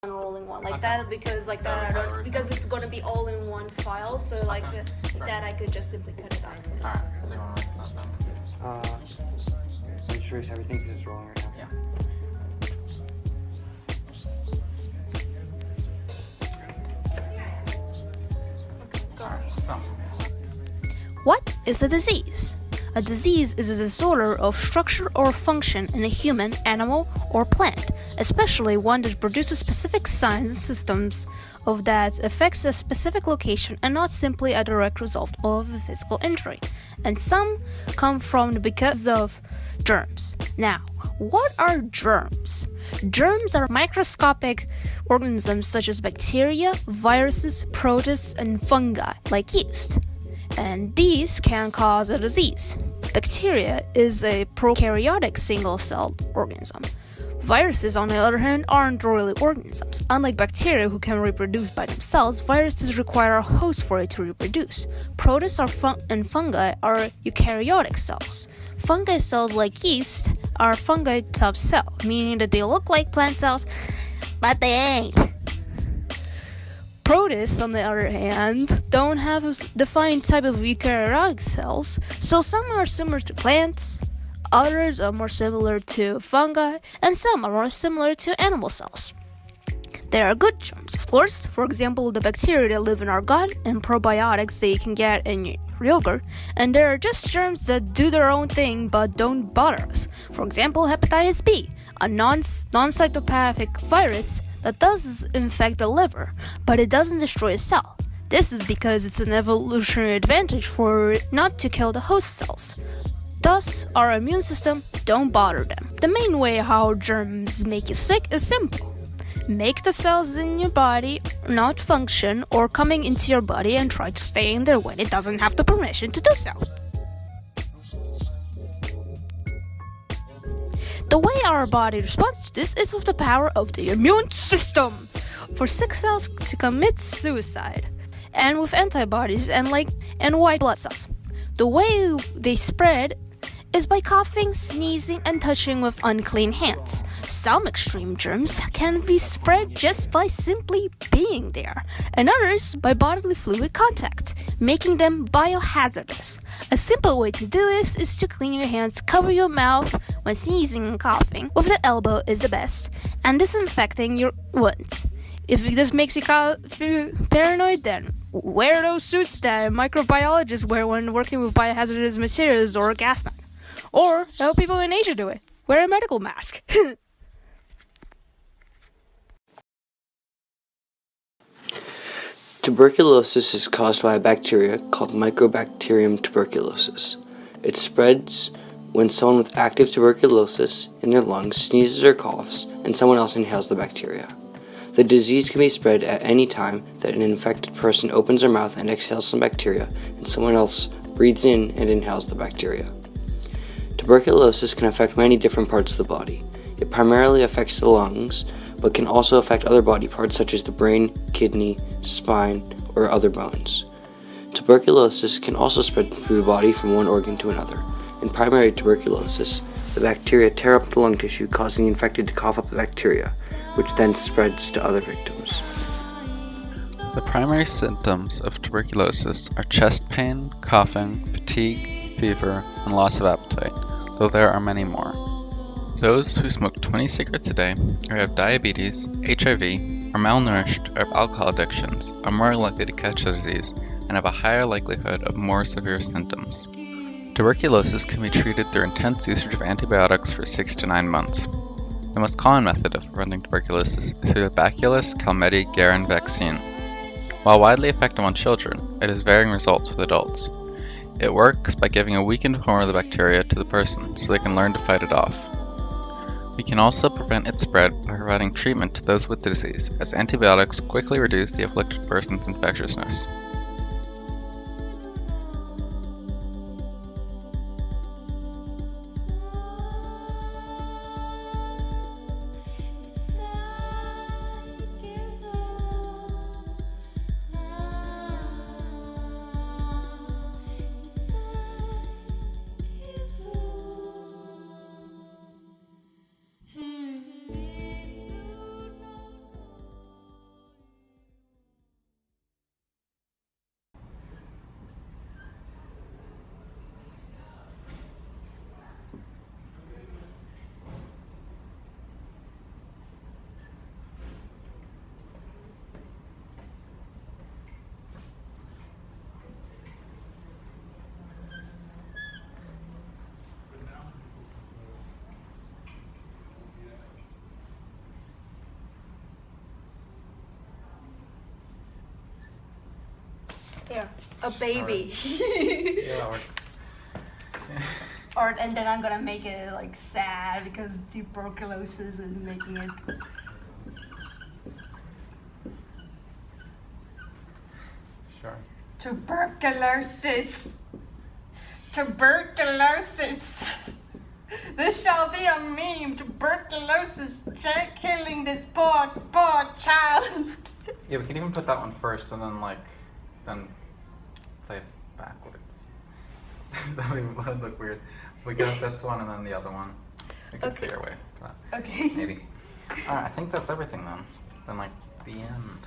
unrolling one like that, because like that I don't, because it's gonna be all in one file, so like that I could just simply cut it out. Alright, so you want to write that down? Let me trace everything because it's rolling right now. Yeah. Alright, so. What is a disease? A disease is a disorder of structure or function in a human, animal, or plant, especially one that produces specific signs and systems of that affects a specific location and not simply a direct result of a physical injury. And some come from because of germs. Now, what are germs? Germs are microscopic organisms such as bacteria, viruses, protists, and fungi, like yeast. And these can cause a disease. Bacteria is a prokaryotic single-celled organism. Viruses, on the other hand, aren't really organisms. Unlike bacteria, who can reproduce by themselves, viruses require a host for it to reproduce. Protists and fungi are eukaryotic cells. Fungi cells, like yeast, are fungi subcell, meaning that they look like plant cells, but they ain't. Protists, on the other hand, don't have a defined type of eukaryotic cells, so some are similar to plants, others are more similar to fungi, and some are more similar to animal cells. There are good germs, of course, for example, the bacteria that live in our gut and probiotics that you can get in yogurt, and there are just germs that do their own thing but don't bother us. For example, hepatitis B, a non-cytopathic virus that does infect the liver, but it doesn't destroy a cell. This is because it's an evolutionary advantage for it not to kill the host cells. Thus, our immune system don't bother them. The main way how germs make you sick is simple. Make the cells in your body not function or coming into your body and try to stay in there when it doesn't have the permission to do so. The way our body responds to this is with the power of the immune system for sick cells to commit suicide, and with antibodies and white blood cells. The way they spread is by coughing, sneezing, and touching with unclean hands. Some extreme germs can be spread just by simply being there, and others by bodily fluid contact, making them biohazardous. A simple way to do this is to clean your hands, cover your mouth when sneezing and coughing, with the elbow is the best, and disinfecting your wounds. If this makes you feel paranoid, then wear those suits that microbiologists wear when working with biohazardous materials or a gas mask. Or help people in Asia do it. Wear a medical mask. Tuberculosis is caused by a bacteria called Mycobacterium tuberculosis. It spreads when someone with active tuberculosis in their lungs sneezes or coughs and someone else inhales the bacteria. The disease can be spread at any time that an infected person opens their mouth and exhales some bacteria and someone else breathes in and inhales the bacteria. Tuberculosis can affect many different parts of the body. It primarily affects the lungs, but can also affect other body parts such as the brain, kidney, spine, or other bones. Tuberculosis can also spread through the body from one organ to another. In primary tuberculosis, the bacteria tear up the lung tissue, causing the infected to cough up the bacteria, which then spreads to other victims. The primary symptoms of tuberculosis are chest pain, coughing, fatigue, fever, and loss of appetite, though there are many more. Those who smoke 20 cigarettes a day, or have diabetes, HIV, are malnourished, or have alcohol addictions, are more likely to catch the disease and have a higher likelihood of more severe symptoms. Tuberculosis can be treated through intense usage of antibiotics for 6 to 9 months. The most common method of preventing tuberculosis is through the Bacillus-Calmette-Guerin vaccine. While widely effective on children, it has varying results with adults. It works by giving a weakened form of the bacteria to the person so they can learn to fight it off. We can also prevent its spread by providing treatment to those with the disease, as antibiotics quickly reduce the afflicted person's infectiousness. Yeah, a baby. Yeah, that works. And then I'm gonna make it like sad because tuberculosis is making it. Sure. Tuberculosis. Tuberculosis. This shall be a meme. Tuberculosis killing this poor child. Yeah, we can even put that one first and then then play it backwards. That would look weird. If we get this one and then the other one, we can Okay. figure a way for that. Okay. Maybe. Alright, I think that's everything then. Then the end.